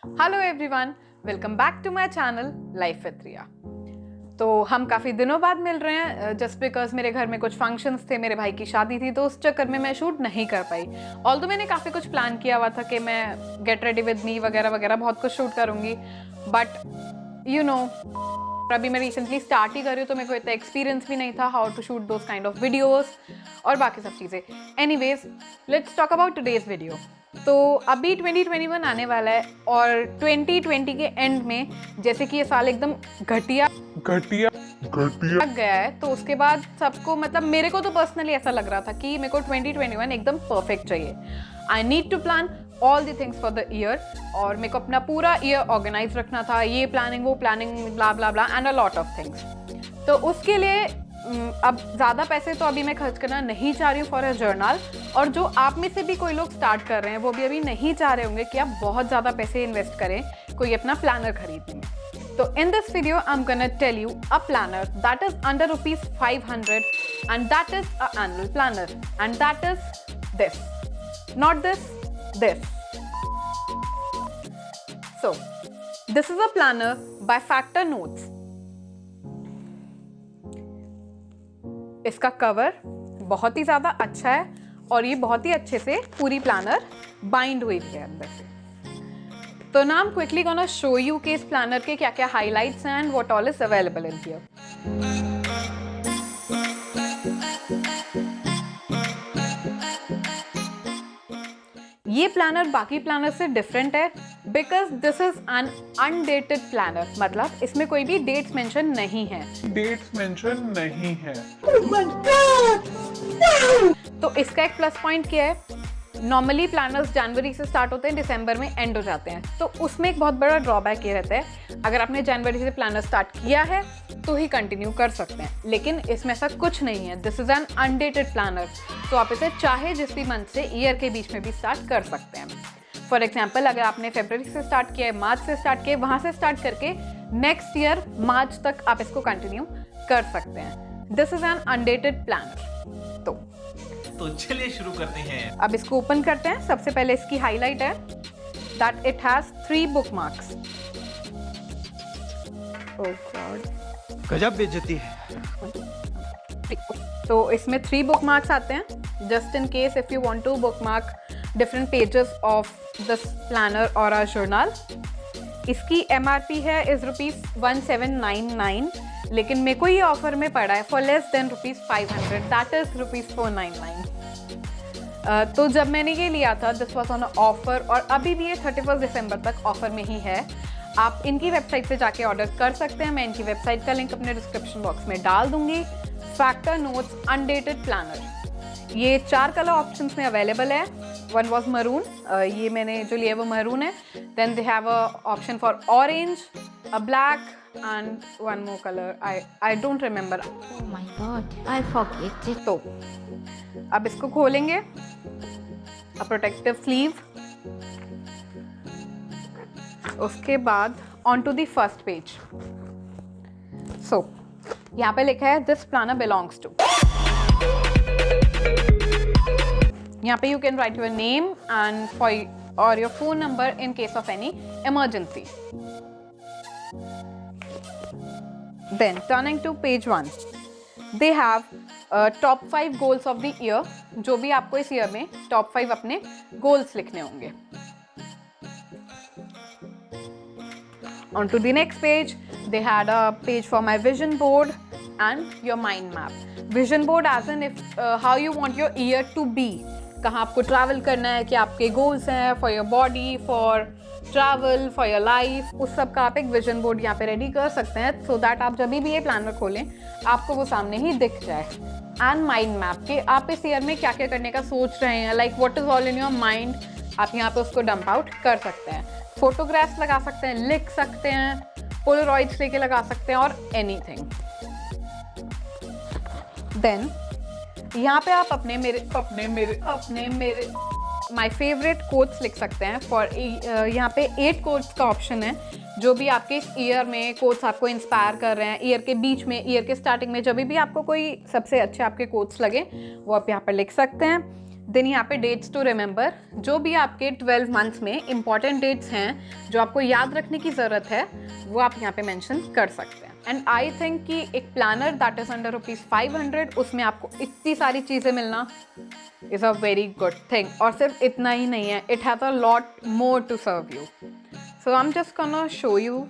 Hello everyone, welcome back to my channel life with Riya. तो हम काफ़ी दिनों बाद मिल रहे हैं जस्ट बिकॉज मेरे घर में कुछ फंक्शंस थे, मेरे भाई की शादी थी, तो उस चक्कर में मैं शूट नहीं कर पाई। ऑल्दो मैंने काफ़ी कुछ प्लान किया हुआ था कि मैं गेट रेडी विद मी वगैरह वगैरह बहुत कुछ शूट करूँगी, बट यू नो अभी मैं रिसेंटली स्टार्ट ही कर रही हूँ तो मेरे को इतना एक्सपीरियंस भी नहीं था how to shoot those kind of videos और बाकी सब चीज़ें। Anyways, let's talk about today's video. तो अभी 2021 आने वाला है और 2020 के एंड में जैसे कि ये साल एकदम घटिया लग गया है, तो उसके बाद सबको, मतलब मेरे को तो पर्सनली ऐसा लग रहा था कि मेरे को 2021 एकदम परफेक्ट चाहिए। I need to plan all the things for the year और मेरे को अपना पूरा ईयर ऑर्गेनाइज रखना था, ये प्लानिंग वो planning blah blah blah and a lot of things. तो उसके लिए अब ज़्यादा पैसे तो अभी मैं खर्च करना नहीं चाह रही हूँ फॉर अ जर्नल, और जो आप में से भी कोई लोग स्टार्ट कर रहे हैं वो भी अभी नहीं चाह रहे होंगे कि आप बहुत ज़्यादा पैसे इन्वेस्ट करें कोई अपना प्लानर खरीदने में। तो in this video I am gonna tell you a planner that is under ₹500 and that is a annual planner and that is this, not this, this. So this is a planner by factor notes. इसका cover बहुत ही ज़्यादा अच्छा है और ये बहुत ही अच्छे से पूरी प्लानर बाइंड हुई है अंदर से। तो ना हम क्विकली गोना शो यू कि इस प्लानर के क्या क्या हाइलाइट्स हैं and what all is available in here. ये प्लानर बाकी प्लानर से डिफरेंट है because this is an undated planner, मतलब इसमें कोई भी डेट्स मेंशन नहीं है। तो इसका एक प्लस पॉइंट क्या है, नॉर्मली प्लानर्स जनवरी से स्टार्ट होते हैं, दिसंबर में एंड हो जाते हैं, तो उसमें एक बहुत बड़ा ड्रॉबैक ये रहता है, अगर आपने जनवरी से प्लानर स्टार्ट किया है तो ही कंटिन्यू कर सकते हैं, लेकिन इसमें ऐसा कुछ नहीं है। This is an undated planner, तो आप इसे चाहे जिस भी मंथ से ईयर के बीच में भी स्टार्ट कर सकते हैं। फॉर एग्जाम्पल, अगर आपने फरवरी से स्टार्ट किया है, मार्च से स्टार्ट किया है, वहां से स्टार्ट करके नेक्स्ट ईयर मार्च तक आप इसको कंटिन्यू कर सकते हैं। This is an undated planner. तो चलिए शुरू करते हैं। अब इसको ओपन करते हैं। सबसे पहले इसकी हाईलाइट है that it has 3 bookmarks. Oh God, गजब बेइज्जती है। तो इसमें 3 बुकमार्क्स आते हैं just in case if you want to bookmark different pages of this planner और अ जर्नल। इसकी MRP है इज ₹1799, लेकिन मेरे को ये ऑफर में पड़ा है for less than ₹500, that is ₹499। तो जब मैंने ये लिया था दिस वॉज ऑन ऑफर और अभी भी ये 31 दिसंबर तक ऑफर में ही है। आप इनकी वेबसाइट पे जाके ऑर्डर कर सकते हैं, मैं इनकी वेबसाइट का लिंक अपने डिस्क्रिप्शन बॉक्स में डाल दूंगी। फैक्टर नोट्स अनडेटेड प्लानर, ये 4 कलर ऑप्शंस में अवेलेबल है। वन वॉज मरून, ये मैंने जो लिया वो मरून है। Then they have a option for orange, a black and one more color. I don't remember. Oh my god, I forget it. तो अब इसको खोलेंगे, a protective sleeve, उसके बाद on to the first page. So यहाँ पे लिखा है this planner belongs to. यहाँ पे you can write your name and or your phone number in case of any emergency. Then turning to page 1, they have top 5 goals of the year, जो भी आपको इस ईयर में top 5 अपने goals लिखने होंगे। On to the next page, they had a page for my vision board and your mind map. Vision board as in if how you want your year to be, कहाँ आपको travel करना है, क्या आपके goals हैं for your body, for travel, for your life, उस सब का आप एक विजन बोर्ड यहाँ पे रेडी कर सकते हैं सो दैट आप जब भी ये प्लानर खोलें आपको वो सामने ही दिख जाए। एंड माइंड मैप के आप इस ईयर में क्या क्या करने का सोच रहे हैं, like what is all in your mind, आप यहाँ पे उसको डंप आउट कर सकते हैं। फोटोग्राफ्स लगा सकते हैं, लिख सकते हैं, पोलरॉइड्स लेके लगा सकते हैं और एनीथिंग। देन यहाँ पे आप अपने मेरे माई फेवरेट कोट्स लिख सकते हैं। फॉर यहाँ पे 8 कोट्स का ऑप्शन है, जो भी आपके इस ईयर में कोट्स आपको इंस्पायर कर रहे हैं, ईयर के बीच में, ईयर के स्टार्टिंग में, जब भी आपको कोई सबसे अच्छे आपके कोट्स लगे वो आप यहाँ पर लिख सकते हैं। देन यहाँ पे डेट्स टू रिमेंबर, जो भी आपके 12 मंथ्स में इंपॉर्टेंट डेट्स हैं जो आपको याद रखने की ज़रूरत है वो आप यहाँ पे मेंशन कर सकते हैं। एंड आई थिंक कि एक प्लानर दैट इज़ अंडर ₹500 उसमें आपको इतनी सारी चीज़ें मिलना is a very good thing. और सिर्फ इतना ही नहीं है, it has a lot more to serve you. So I am just gonna show you,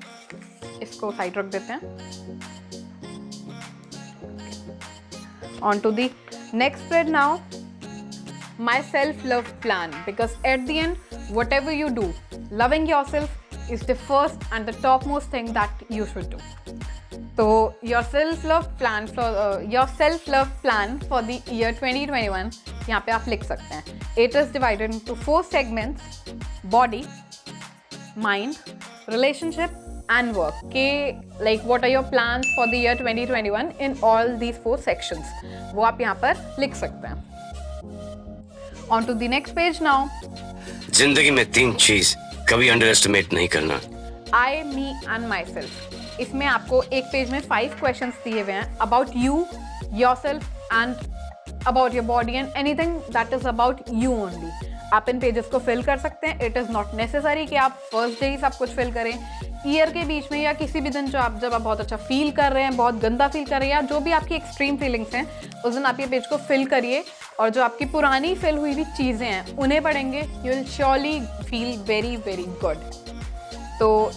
इसको साइड रख देते हैं। On to the next spread now, my self-love plan, because at the end whatever you do, loving yourself is the first and the topmost thing that you should do. So your self-love plan for the year 2021 यहाँ पे आप लिख सकते हैं। It is divided into 4 segments: body, mind, relationship and work. के like what are your plans for the year 2021 in all these 4 sections, वो आप यहाँ पर लिख सकते हैं। On to the next page now. जिंदगी में 3 चीज कभी अंडर एस्टिमेट नहीं करना: I, me and myself. इसमें आपको एक पेज में 5 क्वेश्चंस दिए हुए हैं about you, yourself and about your body and anything that is about you only. आप इन पेजेस को फिल कर सकते हैं। इट इज़ नॉट नेसेसरी कि आप फर्स्ट डे ही सब कुछ फिल करें। ईयर के बीच में या किसी भी दिन जब आप बहुत अच्छा फील कर रहे हैं, बहुत गंदा फील कर रहे हैं, या जो भी आपकी एक्सट्रीम फीलिंग्स हैं, उस दिन आप ये पेज को फिल करिए। और जो आपकी पुरानी फिल हुई हुई चीज़ें हैं उन्हें पढ़ेंगे, you will surely feel very very good. तो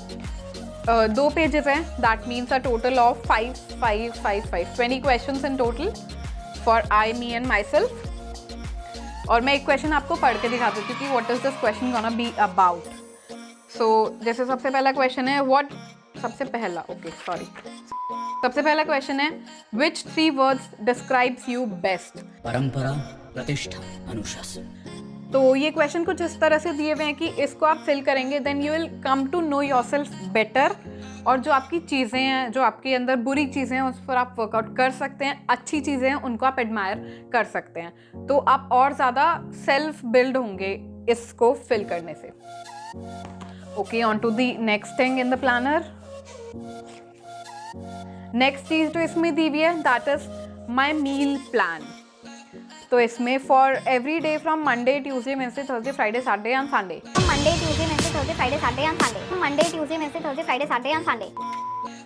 2 पेजेस हैं, that means a total of 20 questions in total for I, me and my self. और मैं एक क्वेश्चन आपको पढ़ के दिखा देती हूँ कि what is this question gonna be about. So जैसे सबसे पहला क्वेश्चन है सबसे पहला क्वेश्चन है which 3 words describes you best? परंपरा, प्रतिष्ठा, अनुशासन। तो ये क्वेश्चन कुछ इस तरह से दिए हुए हैं कि इसको आप फिल करेंगे, then you will come to know yourself better. और जो आपकी चीज़ें हैं, जो आपके अंदर बुरी चीज़ें हैं, उस पर आप वर्कआउट कर सकते हैं। अच्छी चीज़ें हैं उनको आप एडमायर कर सकते हैं। तो आप और ज़्यादा सेल्फ बिल्ड होंगे इसको फिल करने से। Okay, on to the next thing in the planner. Next चीज़ जो इसमें दी हुई है that is my meal plan. तो इसमें for every day from Monday, Tuesday, Wednesday, Thursday, Friday, Saturday and Sunday. Monday, Tuesday, Wednesday, Thursday, Friday, Saturday and Sunday. Monday, Tuesday, Wednesday, Thursday, Friday, Saturday and Sunday.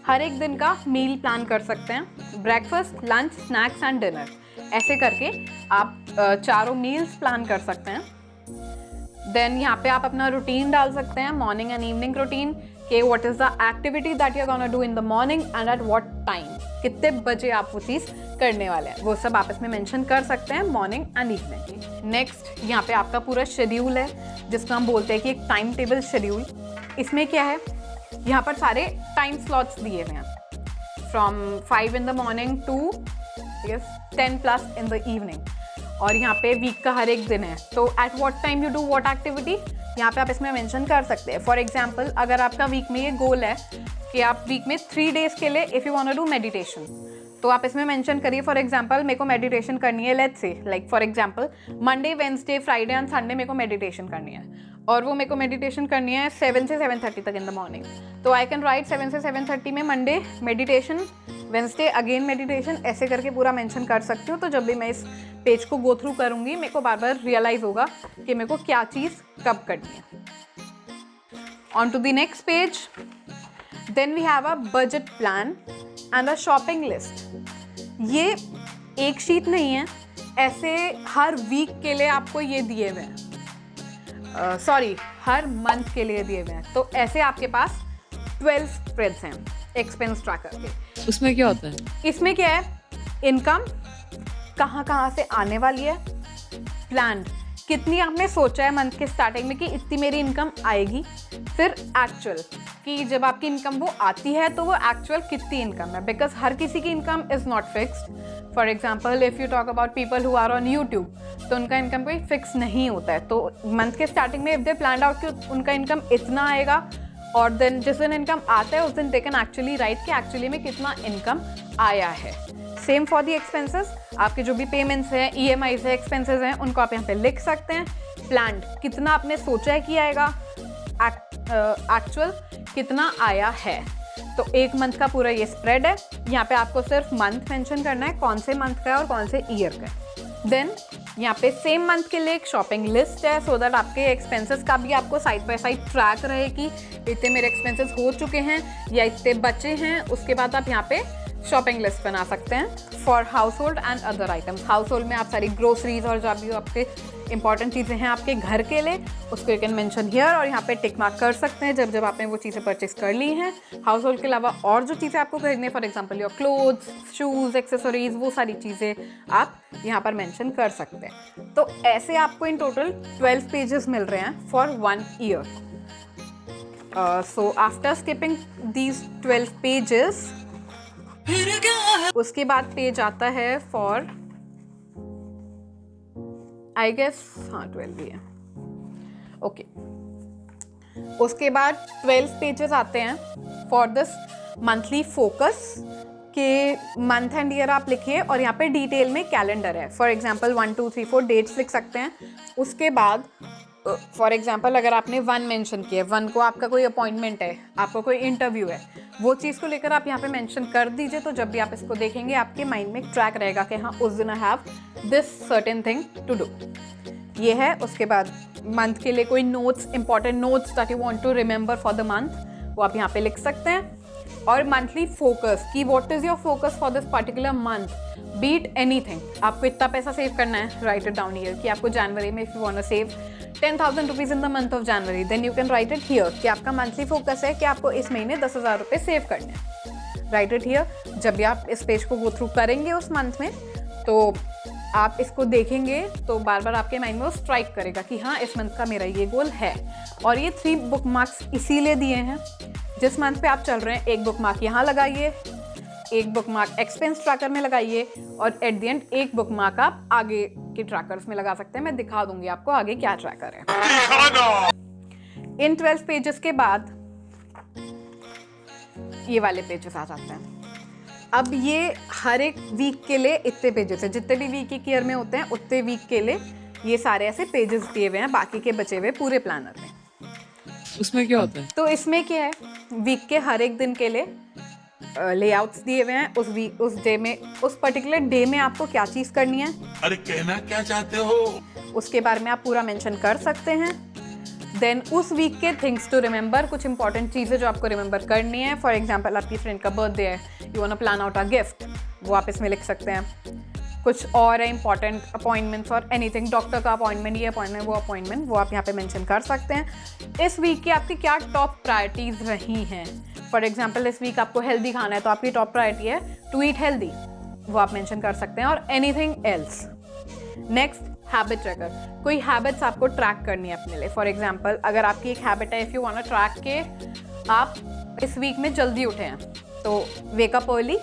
हर एक दिन का meal plan कर सकते हैं, breakfast, lunch, snacks and dinner. ऐसे करके आप चारों मील्स प्लान कर सकते हैं। देन यहाँ पे आप अपना रूटीन डाल सकते हैं, मॉर्निंग एंड इवनिंग रूटीन, कि what is the activity that you are gonna do in the morning and at what time, कितने बजे आप वो चीज़ करने वाले हैं, वो सब आप इसमें मेंशन कर सकते हैं, मॉर्निंग एंड इवनिंग। नेक्स्ट यहाँ पे आपका पूरा शेड्यूल है, जिसको हम बोलते हैं कि एक टाइम टेबल शेड्यूल। इसमें क्या है, यहाँ पर सारे टाइम स्लॉट्स दिए हुए हैं from 5 in the morning to 10+ in the evening। और यहाँ पे वीक का हर एक दिन है, तो eight what time you do what activity, यहाँ पे आप इसमें मेंशन कर सकते हैं। फॉर एग्जांपल, अगर आपका वीक में ये गोल है कि आप वीक में 3 days के लिए if you want to do meditation, तो आप इसमें मेंशन करिए फॉर एग्जांपल मेरे को मेडिटेशन करनी है, let's say like for example Monday, Wednesday, Friday and Sunday मेरे को मेडिटेशन करनी है, और वो मेरे को मेडिटेशन करनी है 7 से 7:30 तक इन द मॉर्निंग। तो आई कैन राइट 7 से 7:30 में Monday meditation, Wednesday again meditation, ऐसे करके पूरा मेंशन कर सकती हूँ। तो जब भी मैं इस पेज को गो थ्रू करूँगी, मेरे को बार बार रियलाइज़ होगा कि मेरे को क्या चीज़ कब करनी है। On to the next page, then we have a budget plan and a shopping list. ये एक शीट नहीं है, ऐसे हर वीक के लिए आपको ये दिए हुए हैं, हर मंथ के लिए दिए हुए हैं। तो ऐसे आपके पास 12 स्प्रेड्स हैं एक्सपेंस ट्रैकर के। उसमें क्या होता है? इसमें क्या है, इनकम कहाँ से आने वाली है, प्लान कितनी आपने सोचा है मंथ के स्टार्टिंग में कि इतनी मेरी इनकम आएगी, फिर एक्चुअल कि जब आपकी इनकम वो आती है तो वो एक्चुअल कितनी इनकम है, बिकॉज हर किसी की income is not fixed. For example, if you talk about people who are on YouTube, तो उनका इनकम कोई फिक्स नहीं होता है। तो मंथ के स्टार्टिंग में इफ दे प्लान आउट कि उनका इनकम इतना आएगा, और देन जिस दिन इनकम आता है उस दिन दे कैन एक्चुअली राइट कि एक्चुअली में कितना इनकम आया है। सेम फॉर दी एक्सपेंसेस, आपके जो भी पेमेंट्स हैं, EMIs है, एक्सपेंसेस हैं, उनको आप यहाँ पे लिख सकते हैं। प्लान कितना आपने सोचा है कि आएगा, एक्चुअल कितना आया है। तो एक मंथ का पूरा ये स्प्रेड है। यहाँ पे आपको सिर्फ मंथ मेंशन करना है, कौन से मंथ का है और कौन से ईयर का है। देन यहाँ पे सेम मंथ के लिए एक शॉपिंग लिस्ट है, सो दैट आपके एक्सपेंसेस का भी आपको साइड बाय साइड ट्रैक रहे कि इतने मेरे एक्सपेंसेस हो चुके हैं या इतने बचे हैं। उसके बाद आप यहाँ पे शॉपिंग लिस्ट बना सकते हैं for house hold and other items. House hold में आप सारी ग्रोसरीज और जो भी आपके इंपॉर्टेंट चीज़ें हैं आपके घर के लिए, उसको यू कैन मेंशन हियर और यहाँ पे टिक मार्क कर सकते हैं जब आपने वो चीज़ें परचेस कर ली हैं। हाउस होल्ड के अलावा और जो चीज़ें आपको खरीदनी है, for example your clothes, shoes, accessories, वो सारी चीज़ें आप यहाँ पर मेंशन कर सकते हैं। तो ऐसे आपको इन टोटल 12 पेजेस मिल रहे हैं for 1 year. So after skipping these 12 pages, उसके बाद पेज आता है फॉर आई गेस, हाँ 12 भी है, ओके। उसके बाद 12 पेजेस आते हैं फॉर दिस मंथली फोकस के मंथ एंड ईयर आप लिखिए और यहाँ पे डिटेल में कैलेंडर है। फॉर एग्जांपल 1 2 3 4 डेट्स लिख सकते हैं। उसके बाद फॉर एग्जांपल अगर आपने 1 मेंशन किया, 1 को आपका कोई अपॉइंटमेंट है, आपका कोई इंटरव्यू है, वो चीज़ को लेकर आप यहाँ पे मेंशन कर दीजिए। तो जब भी आप इसको देखेंगे आपके माइंड में एक ट्रैक रहेगा कि हाँ उस दिन I have this certain thing to do, ये है। उसके बाद मंथ के लिए कोई notes, important notes that you want to remember for the month, वो आप यहाँ पे लिख सकते हैं। और मंथली फोकस कि what is your focus for this particular month, be it anything. आपको इतना पैसा सेव करना है, राइट इट डाउन हियर कि आपको जनवरी में if you want to save 10,000 rupees in the month of January, then you can write it here कि आपका मंथली फोकस है कि आपको इस महीने 10,000 रुपये सेव करने हैं, राइट इट हियर। जब भी आप इस पेज को गो थ्रू करेंगे उस मंथ में, तो आप इसको देखेंगे तो बार बार आपके माइंड में वो स्ट्राइक करेगा कि हाँ इस मंथ का मेरा ये गोल है। और ये 3 बुक मार्क्स इसीलिए दिए हैं, जिस मंथ पे आप चल रहे हैं एक बुक मार्क यहाँ लगाइए, एक बुक मार्क एक्सपेंस ट्रैकर में लगाइए और एट द एंड एक बुक मार्क आप आगे के ट्रैकर्स में लगा सकते हैं। मैं दिखा दूंगी आपको आगे क्या ट्रैकर है। इन 12 पेजेस के बाद ये वाले पेजेस आ जाते हैं। अब ये हर एक वीक के लिए इतने पेजेस है, जितने भी वीक एक ईयर में होते हैं उतने वीक के लिए ये सारे ऐसे पेजेस दिए हुए हैं बाकी के बचे हुए पूरे प्लानर में। उसमें क्या होता है? तो इसमें क्या है, वीक के हर एक दिन के लिए लेआउट्स दिए हुए हैं। उस वीक, उस डे में, उस पर्टिकुलर डे में आपको क्या चीज़ करनी है, अरे कहना क्या चाहते हो, उसके बारे में आप पूरा मेंशन कर सकते हैं। देन उस वीक के थिंग्स टू रिमेंबर, कुछ इंपॉर्टेंट चीज़ें जो आपको रिमेंबर करनी है। फॉर एग्जांपल आपकी फ्रेंड का बर्थडे है, you want to plan out a gift, वो आप इसमें लिख सकते हैं। कुछ और है इंपॉर्टेंट अपॉइंटमेंट्स और एनीथिंग, डॉक्टर का अपॉइंटमेंट, ये अपॉइंटमेंट, वो अपॉइंटमेंट, वो आप यहाँ पे मेंशन कर सकते हैं। इस वीक की आपकी क्या टॉप प्रायोरिटीज़ रही हैं। फॉर एग्जांपल इस वीक आपको हेल्दी खाना है तो आपकी टॉप प्रायोरिटी है टू ईट हेल्दी, वो आप मेंशन कर सकते हैं। और anything else. Next, habit tracker, कोई हैबिट्स आपको ट्रैक करनी है अपने लिए। फॉर एग्जांपल अगर आपकी एक हैबिट है, if you want to track के आप इस वीक में जल्दी उठे हैं तो वेकअप अर्ली,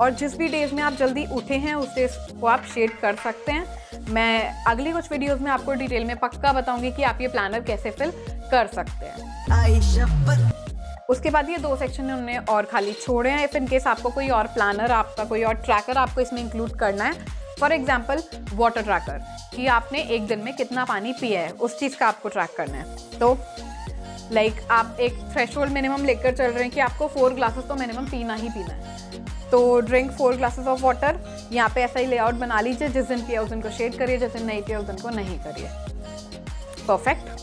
और जिस भी डेज में आप जल्दी उठे हैं उस डेज को आप शेड कर सकते हैं। मैं अगली कुछ वीडियोस में आपको डिटेल में पक्का बताऊंगी कि आप ये प्लानर कैसे फिल कर सकते हैं। उसके बाद ये 2 सेक्शन उन्होंने और खाली छोड़े हैं। इफ इन केस आपको कोई और प्लानर, आपका कोई और ट्रैकर आपको इसमें इंक्लूड करना है, फॉर एग्जाम्पल वाटर ट्रैकर कि आपने एक दिन में कितना पानी पिया है, उस चीज़ का आपको ट्रैक करना है। तो लाइक आप एक थ्रेशोल्ड मिनिमम लेकर चल रहे हैं कि आपको 4 ग्लासेस तो मिनिमम पीना ही पीना है, तो ड्रिंक 4 ग्लासेस ऑफ वाटर। यहाँ पे ऐसा ही लेआउट बना लीजिए, जिस दिन पिया उस दिन को शेड करिए, जिस दिन नहीं पिया उस दिन को नहीं करिए। परफेक्ट।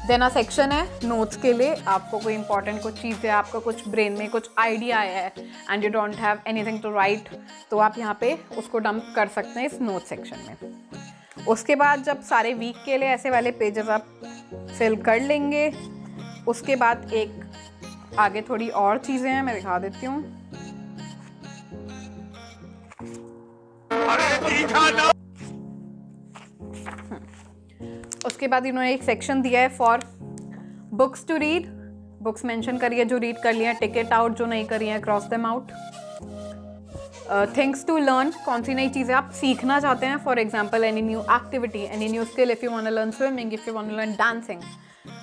देन अ सेक्शन है नोट्स के लिए। आपको कोई इंपॉर्टेंट कुछ चीज़ है, आपका कुछ ब्रेन में कुछ आइडिया आया है and you don't have anything to write, तो आप यहाँ पे उसको डंप कर सकते हैं इस नोट सेक्शन में। उसके बाद जब सारे वीक के लिए ऐसे वाले पेजेस आप फिल कर लेंगे, उसके बाद एक आगे थोड़ी और चीज़ें हैं, मैं दिखा देती हूँ। उसके बाद इन्होंने एक सेक्शन दिया है for books to read. Books mention करिए जो रीड कर लिया, टिकट आउट जो नहीं करी है, cross them out. Things to learn, कौन सी नई चीज़ें आप सीखना चाहते हैं। For example any new activity, any new skill, if you want to learn swimming, if you want to learn dancing,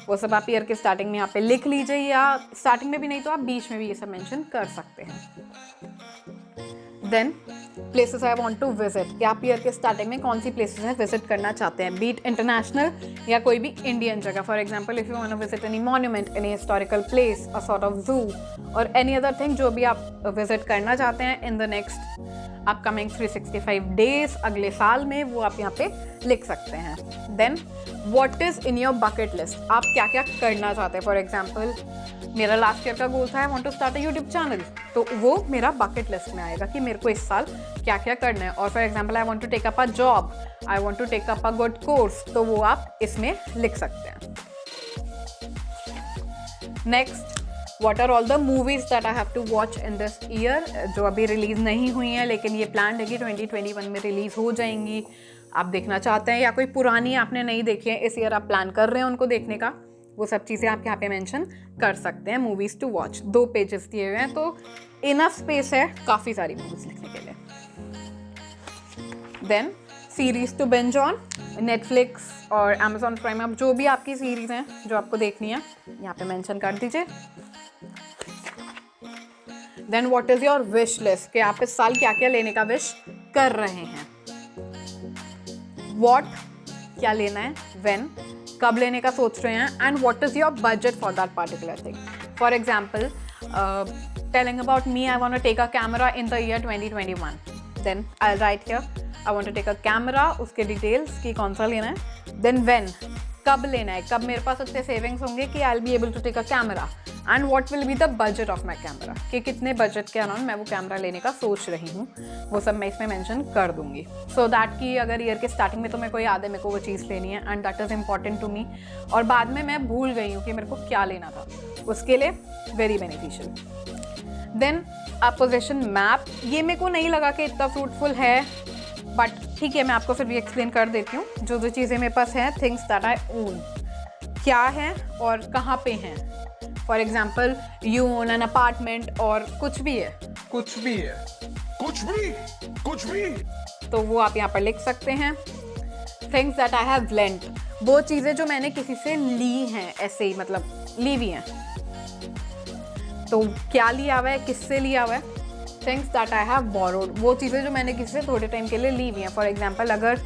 वो सब आप ईयर के स्टार्टिंग में यहाँ पे लिख लीजिए, या स्टार्टिंग में भी नहीं तो आप बीच में भी ये सब मेंशन कर सकते हैं। Then places I want to visit, कि आप ईयर के स्टार्टिंग में कौन सी प्लेसेस हैं विजिट करना चाहते हैं, बीट इंटरनेशनल या कोई भी इंडियन जगह। For example if you want to visit any monument, any historical place, a sort of zoo और एनी अदर थिंग जो भी आप विजिट करना चाहते हैं in the next upcoming 365 days, अगले साल में, वो आप यहाँ पे लिख सकते हैं। Then what is in your bucket list, आप क्या क्या करना चाहते हैं। फॉर एग्जाम्पल मेरा लास्ट ईयर का गोल था I want to start a YouTube channel, तो वो मेरा बकेट लिस्ट में आएगा कि मेरे को इस साल क्या क्या करना है। और for example I want to take up a job, I want to take up a good course, तो वो आप इसमें लिख सकते हैं। Next, what are all the movies that I have to watch in this year, जो अभी release नहीं हुई हैं लेकिन ये प्लान है कि 2021 में रिलीज हो जाएंगी, आप देखना चाहते हैं, या कोई पुरानी आपने नहीं देखी है इस ईयर आप प्लान कर रहे हैं उनको देखने का, वो सब चीज़ें आप यहाँ पे मेंशन कर सकते हैं। मूवीज़ टू वॉच 2 पेजेस दिए हुए हैं, तो इनफ स्पेस है काफ़ी सारी मूवीज़ लिखने के लिए। Then series to binge on, Netflix और अमेजॉन प्राइम, आप जो भी आपकी सीरीज हैं जो आपको देखनी है यहाँ पे मेंशन कर दीजिए। Then what is your wish list, कि आप इस साल क्या क्या लेने का विश कर रहे हैं। व्हाट, क्या लेना है, व्हेन, कब लेने का सोच रहे हैं, and what is your budget for that particular thing. For example telling about me, I want to take a camera in the year 2021, then I write here I want to take a camera, उसके details कि कौन सा लेना है। Then when, कब लेना है, कब मेरे पास उतने सेविंग्स होंगे कि I will be able to take a camera, and what will be the budget of my camera, कि कितने बजट के अराउंड मैं वो कैमरा लेने का सोच रही हूँ, वो सब मैं इसमें मेंशन कर दूंगी। सो दैट कि अगर ईयर के स्टार्टिंग में तो मेरे को याद है मेरे को वो चीज़ लेनी है, and that is important to me, और बाद में मैं भूल गई हूँ कि मेरे को क्या लेना था, उसके लिए very beneficial. Then opposition map, ये मेरे को नहीं लगा कि इतना फ्रूटफुल है, बट ठीक है मैं आपको फिर भी एक्सप्लेन कर देती हूँ। जो जो चीज़ें मेरे पास हैं, थिंग्स दैट आई ओन, क्या है और कहाँ पे हैं। For example you own an apartment, और कुछ भी है, कुछ भी है, कुछ भी, कुछ भी, तो वो आप यहाँ पर लिख सकते हैं। Things that I have lent, वो चीज़ें जो मैंने किसी से ली हैं, ऐसे ही मतलब ली हुई हैं, तो क्या लिया हुआ है, किससे लिया हुआ है। Things that I have borrowed, वो चीज़ें जो मैंने किसी से थोड़े टाइम के लिए ली हुई हैं। फॉर एग्जाम्पल अगर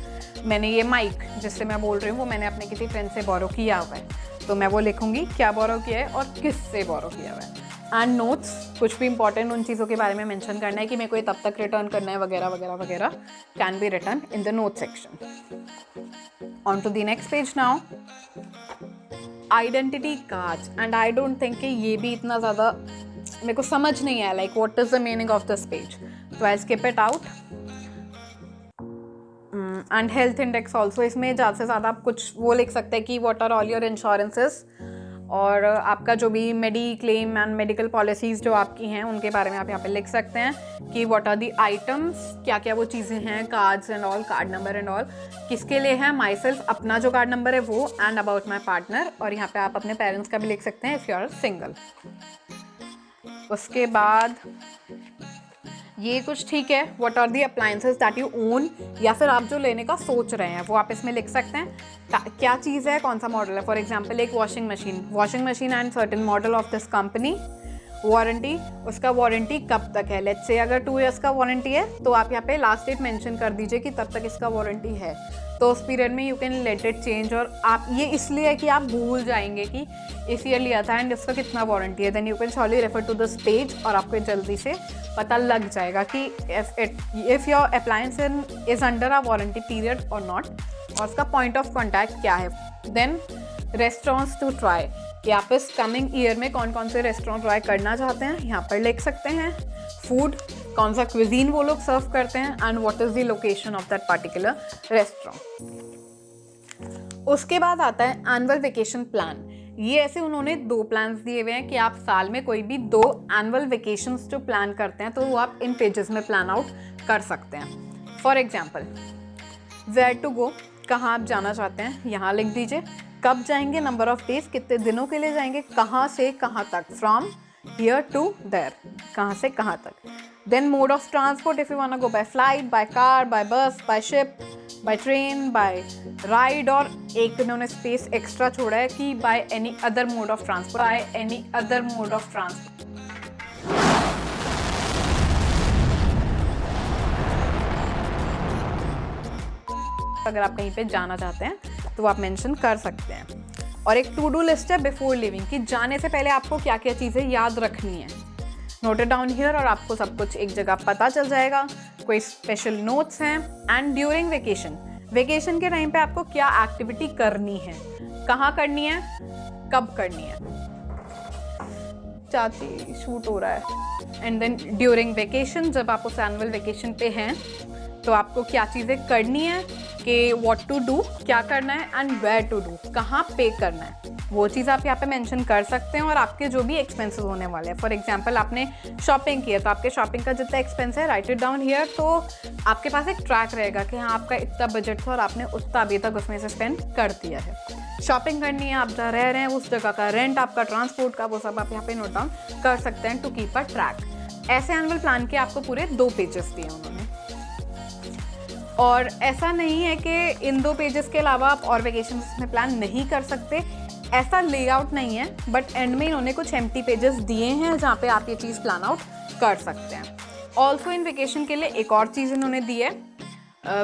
मैंने ये माइक जिससे मैं बोल रही हूँ वो मैंने अपने किसी फ्रेंड से बोरो किया हुआ है, तो मैं वो लिखूंगी क्या बोरो किया है और किससे बोरो किया हुआ है। एंड नोट्स, कुछ भी इंपॉर्टेंट उन चीज़ों के बारे में मेंशन करना है कि मेरे को ये तब तक रिटर्न करना है वगैरह वगैरह वगैरह, can be written in the note section. On to the next page now, identity cards, and I don't think कि ये भी इतना ज़्यादा मेरे को समझ नहीं आया, like what is the meaning of this page, तो I skip it out. And health index also, इसमें ज़्यादा से ज़्यादा आप कुछ वो लिख सकते हैं कि what are all your insurances, और आपका जो भी mediclaim and medical policies जो आपकी हैं उनके बारे में आप यहाँ पे लिख सकते हैं कि व्हाट आर दी आइटम्स, क्या क्या वो चीज़ें हैं, cards and all, card number and all, किसके लिए है, माई सेल्फ, अपना जो कार्ड नंबर है वो, एंड अबाउट माई पार्टनर, और यहाँ पे आप अपने पेरेंट्स का भी लिख सकते हैं इफ़ यू आर सिंगल। उसके बाद ये कुछ ठीक है, what are the appliances that you own, या फिर आप जो लेने का सोच रहे हैं वो आप इसमें लिख सकते हैं क्या चीज़ है, कौन सा मॉडल है। फॉर एग्जांपल एक washing machine and certain model of this company, warranty, उसका वारंटी कब तक है, लेट्स से अगर 2 इयर्स का वारंटी है तो आप यहाँ पे लास्ट डेट मेंशन कर दीजिए कि तब तक इसका वारंटी है, तो उस पीरियड में you can let it change. और आप ये इसलिए है कि आप भूल जाएंगे कि इस ईयर लिया था एंड इसका कितना वारंटी है, then you can shortly refer to this page और आपको जल्दी से पता लग जाएगा कि if your appliance is under a warranty period और नॉट, और उसका पॉइंट ऑफ कॉन्टैक्ट क्या है। देन रेस्टोरेंट्स टू ट्राई, कि आप इस कमिंग ईयर में कौन कौन से रेस्टोरेंट ट्राई करना चाहते हैं, यहाँ पर लिख सकते हैं। फूड, कौन सा क्विजीन वो लोग सर्व करते हैं, and what is the location of that particular restaurant. उसके बाद आता है एनुअल वेकेशन प्लान। ये ऐसे उन्होंने 2 प्लान्स दिए हुए हैं कि आप साल में कोई भी 2 एनुअल वेकेशंस जो प्लान करते हैं तो वो आप इन पेजेस में प्लान आउट कर सकते हैं। For example where to go, कहाँ आप जाना चाहते हैं यहाँ लिख दीजिए, कब जाएंगे, नंबर ऑफ डेज, कितने दिनों के लिए जाएंगे, कहाँ से कहाँ तक, फ्रॉम हियर टू देयर, कहाँ से कहाँ तक। Then mode of transport, if you want to go by flight, by car, by bus, by ship, by train, by ride, और एक इन्होंने स्पेस एक्स्ट्रा छोड़ा है कि by any other mode of transport, by any other mode of transport. अगर आप कहीं पे जाना चाहते हैं तो आप मेंशन कर सकते हैं। और एक टू डू लिस्ट है बिफोर लिविंग, कि जाने से पहले आपको क्या क्या चीज़ें याद रखनी है, नोट इट डाउन हियर, और आपको सब कुछ एक जगह पता चल जाएगा। कोई स्पेशल नोट्स हैं, एंड ड्यूरिंग वेकेशन के टाइम पे आपको क्या एक्टिविटी करनी है, कहाँ करनी है, कब करनी है। चाची शूट हो रहा है। एंड देन ड्यूरिंग वेकेशन, जब आप उस एनुअल वेकेशन पे हैं तो आपको क्या चीज़ें करनी है, कि व्हाट टू डू, क्या करना है, एंड वेयर टू डू, कहाँ पे करना है, वो चीज़ आप यहाँ पे मेंशन कर सकते हैं। और आपके जो भी एक्सपेंसेस होने वाले हैं, फॉर एग्जांपल आपने शॉपिंग की है तो आपके शॉपिंग का जितना एक्सपेंस है, राइट इट डाउन हियर, तो आपके पास एक ट्रैक रहेगा कि हाँ आपका इतना बजट था और आपने उतना अभी तक उसमें से स्पेंड कर दिया है। शॉपिंग करनी है, आप जहाँ रह रहे हैं उस जगह का रेंट, आपका ट्रांसपोर्ट का, वो सब आप यहाँ पे नोट डाउन कर सकते हैं टू कीप अ ट्रैक। ऐसे एनुअल प्लान के आपको पूरे 2 पेजेस दिए उन्होंने, और ऐसा नहीं है कि इन 2 पेजेस के अलावा आप और वेकेशन में प्लान नहीं कर सकते, ऐसा लेआउट नहीं है, बट एंड में इन्होंने कुछ एम्प्टी पेजेस दिए हैं जहाँ पे आप ये चीज़ प्लान आउट कर सकते हैं। ऑल्सो इन वेकेशन के लिए एक और चीज़ इन्होंने दी है,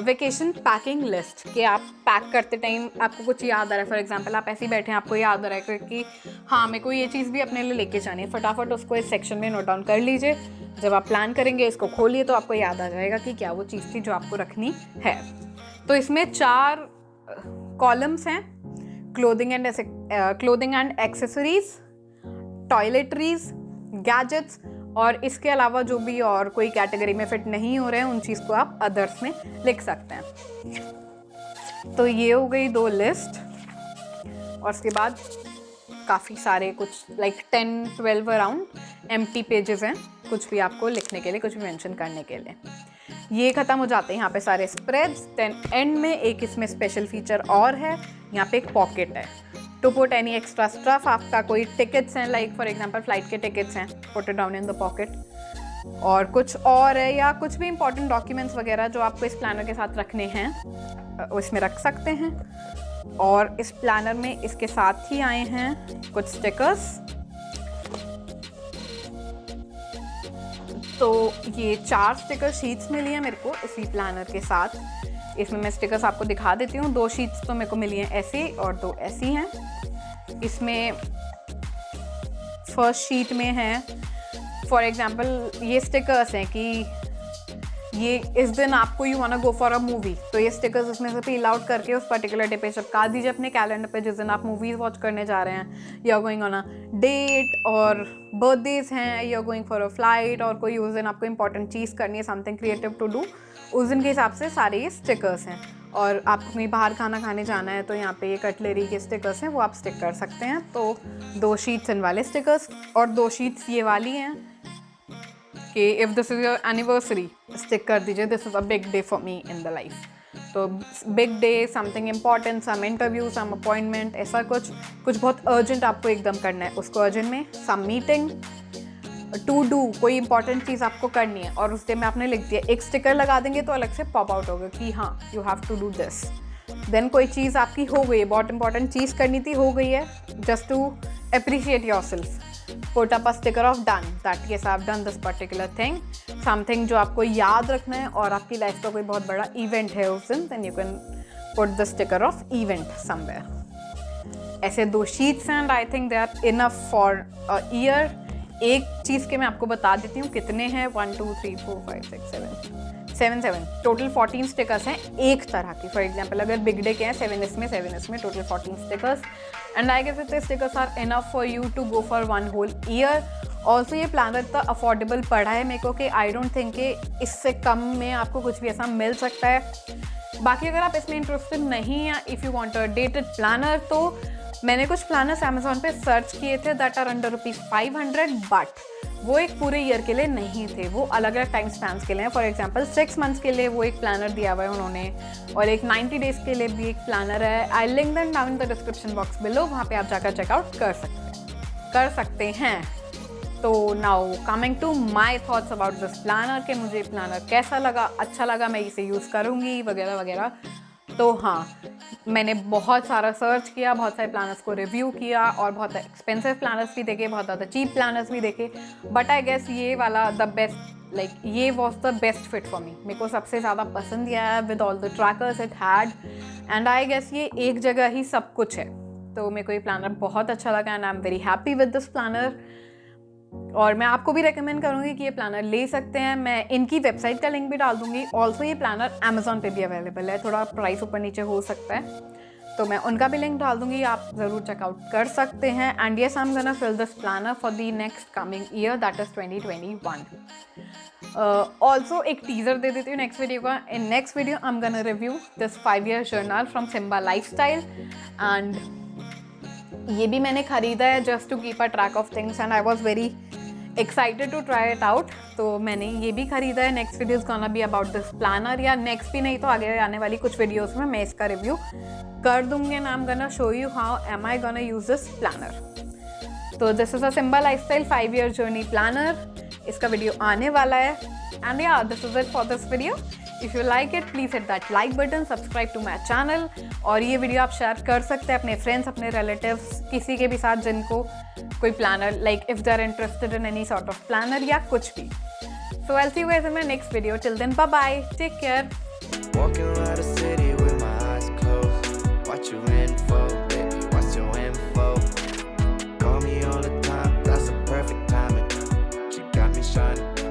वेकेशन पैकिंग लिस्ट, कि आप पैक करते टाइम आपको कुछ याद आ रहा है, फॉर एग्जांपल आप ऐसे ही बैठे हैं, आपको याद आ रहा है कि हाँ मेरे को ये चीज़ भी अपने लिए लेके जानी है, फटाफट उसको इस सेक्शन में नोट डाउन कर लीजिए। जब आप प्लान करेंगे इसको खोलिए तो आपको याद आ जाएगा कि क्या वो चीज़ थी जो आपको रखनी है। तो इसमें 4 कॉलम्स हैं, clothing and accessories, toiletries, gadgets, और इसके अलावा जो भी और कोई कैटेगरी में फिट नहीं हो रहे हैं उन चीज़ को आप अदर्स में लिख सकते हैं। तो ये हो गई 2 लिस्ट, और उसके बाद काफ़ी सारे कुछ लाइक 10-12 अराउंड एम्प्टी पेजेस हैं, कुछ भी आपको लिखने के लिए, कुछ भी मेंशन करने के लिए। ये ख़त्म हो जाते हैं यहाँ पे सारे स्प्रेड्स। देन एंड में एक इसमें स्पेशल फीचर और है, यहाँ पे एक पॉकेट है to put any extra stuff. आपका कोई टिकट्स हैं, लाइक फॉर एग्जांपल फ्लाइट के टिकट्स हैं, put it down in the pocket. और कुछ और है, या कुछ भी इंपॉर्टेंट डॉक्यूमेंट्स वगैरह जो आपको इस प्लानर के साथ रखने हैं वो इसमें रख सकते हैं। और इस प्लानर में इसके साथ ही आए हैं कुछ स्टिकर्स। तो ये 4 स्टिकर शीट्स मिली हैं मेरे को इसी प्लानर के साथ। इसमें मैं स्टिकर्स आपको दिखा देती हूँ। 2 शीट्स तो मेरे को मिली हैं ऐसी और 2 ऐसी हैं। इसमें फर्स्ट शीट में है फॉर एग्जांपल ये स्टिकर्स हैं कि ये इस दिन आपको you want to go for a movie, तो ये स्टिकर्स उसमें से फिल आउट करके उस पर्टिकुलर डे पे चिपका दीजिए अपने कैलेंडर पे जिस दिन आप मूवीज़ वॉच करने जा रहे हैं, या गोइंग ऑन अ डेट, और बर्थडेज हैं, या गोइंग फॉर अ फ्लाइट, और कोई उस दिन आपको इंपॉर्टेंट चीज़ करनी है, समथिंग क्रिएटिव टू डू, उस दिन के हिसाब से सारे ये स्टिकर्स हैं। और आपको कहीं बाहर खाना खाने जाना है तो यहाँ पे ये कटलरी के स्टिकर्स हैं, वो आप स्टिक कर सकते हैं। तो 2 शीट्स इन वाले स्टिकर्स और 2 शीट्स ये वाली हैं कि if this is your anniversary stick कर दीजिए, this is a big day for me in the life. तो big day, something important, some interview, some appointment, ऐसा कुछ बहुत अर्जेंट आपको एकदम करना है, उसको अर्जेंट में, सम मीटिंग, टू डू, कोई इंपॉर्टेंट चीज़ आपको करनी है और उस डे में आपने लिख दिया, एक स्टिकर लगा देंगे तो अलग से पॉप आउट होगा कि हाँ you have to do this. Then कोई चीज़ आपकी हो गई है, बहुत इंपॉर्टेंट चीज़ करनी थी, हो गई है, just to appreciate your self, put up a sticker of done, that yes I've done this particular thing, something जो आपको याद रखना है और आपकी लाइफ का कोई बहुत बड़ा इवेंट है उस दिन, then you can put the sticker of event somewhere। ऐसे 2 sheets and I think they are enough for a year। एक चीज़ के मैं आपको बता देती हूँ कितने हैं, 1 2 3 4 5 6 7 टोटल 14 स्टिकर्स हैं एक तरह की। फॉर एग्जाम्पल अगर बिग डे के हैं 7 इसमें total 14 stickers, and I guess इतने stickers are enough for you to go for 1 whole year. Also ये प्लानर इतना अफोर्डेबल पड़ा है मेरे को कि आई डोंट थिंक कि इससे कम में आपको कुछ भी ऐसा मिल सकता है। बाकी अगर आप इसमें इंटरेस्टेड नहीं या if you want a dated planner, तो मैंने कुछ प्लानर्स अमेजोन पे सर्च किए थे दैट आर अंडर ₹500, बट वो एक पूरे ईयर के लिए नहीं थे, वो अलग अलग टाइम स्पैन्स के लिए हैं। फॉर एग्जांपल 6 मंथ्स के लिए वो एक प्लानर दिया हुआ है उन्होंने, और एक 90 डेज़ के लिए भी एक प्लानर है। I link them down in the description box below, वहाँ पे आप जाकर चेकआउट कर सकते हैं। तो now coming to my thoughts about this planner, कि मुझे प्लानर कैसा लगा, अच्छा लगा, मैं इसे यूज़ करूँगी वगैरह वगैरह। तो हाँ, मैंने बहुत सारा सर्च किया, बहुत सारे प्लानर्स को रिव्यू किया, और बहुत एक्सपेंसिव प्लानर्स भी देखे, बहुत ज़्यादा चीप प्लानर्स भी देखे, बट आई गेस ये वाला द बेस्ट, लाइक ये was the best fit for me. मेरे को सबसे ज़्यादा पसंद ये आया with all the trackers it had, and I guess ये एक जगह ही सब कुछ है। तो मेरे को ये प्लानर बहुत अच्छा लगा and I am very happy with this planner. और मैं आपको भी रेकमेंड करूँगी कि ये प्लानर ले सकते हैं। मैं इनकी वेबसाइट का लिंक भी डाल दूँगी। ऑल्सो ये प्लानर अमेज़ॉन पे भी अवेलेबल है, थोड़ा प्राइस ऊपर नीचे हो सकता है, तो मैं उनका भी लिंक डाल दूँगी, आप ज़रूर चेकआउट कर सकते हैं। And yes, I am gonna fill this planner for the next coming year, that is 2021। Also एक टीज़र दे देती हूँ नेक्स्ट वीडियो का। In next video I am gonna review this 5-year journal from Simba Lifestyle. And ये भी मैंने ख़रीदा है just to keep a track of things and I was very excited to try it out. तो मैंने ये भी ख़रीदा है। Next video is gonna be about this planner, या नेक्स्ट भी नहीं तो आगे आने वाली कुछ वीडियोज़ में मैं इसका रिव्यू कर दूँगी and I am gonna show you how am I gonna use this planner. तो this is a Simba lifestyle 5-year journey planner. इसका वीडियो आने वाला है। And yeah this is it for this video. If you like it please hit that like button, subscribe to my channel. और ये video आप share कर सकते हैं अपने फ्रेंड्स, अपने रिलेटिव्स, किसी के भी साथ जिनको कोई planner, like if they are interested in any sort of planner या कुछ भी। So I will see you guys in my next video. Till then bye bye, take care. Walking around the city with my eyes closed. Watch your info, baby, watch your info. Call me all the time, that's the perfect timing. She got me shining.